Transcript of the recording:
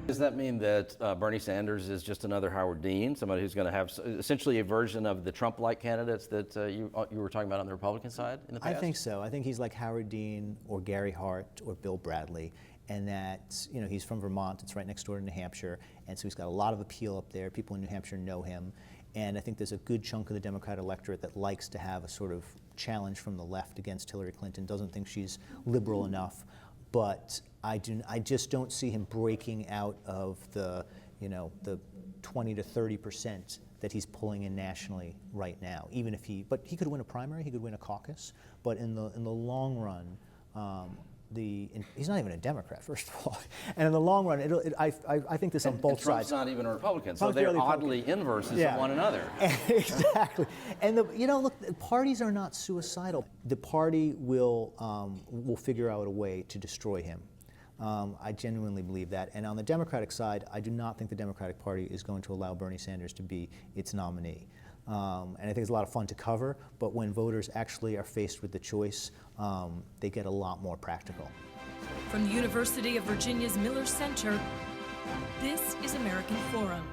Does that mean that Bernie Sanders is just another Howard Dean, somebody who's going to have essentially a version of the Trump-like candidates that you were talking about on the Republican side in the past? I think so. I think he's like Howard Dean or Gary Hart or Bill Bradley, and that, you know, he's from Vermont. It's right next door to New Hampshire, and so he's got a lot of appeal up there. People in New Hampshire know him, and I think there's a good chunk of the Democrat electorate that likes to have a sort of challenge from the left against Hillary Clinton. Doesn't think she's liberal enough, but I just don't see him breaking out of the, you know, the 20 to 30% that he's pulling in nationally right now. Even if but he could win a primary, he could win a caucus, but in the long run, he's not even a Democrat, first of all, and in the long run, I think this on both sides. Trump's not even a Republican, so they're oddly inverses of one another. Exactly, and you know, look, parties are not suicidal. The party will figure out a way to destroy him. I genuinely believe that. And on the Democratic side, I do not think the Democratic Party is going to allow Bernie Sanders to be its nominee. And I think it's a lot of fun to cover, but when voters actually are faced with the choice, they get a lot more practical. From the University of Virginia's Miller Center, this is American Forum.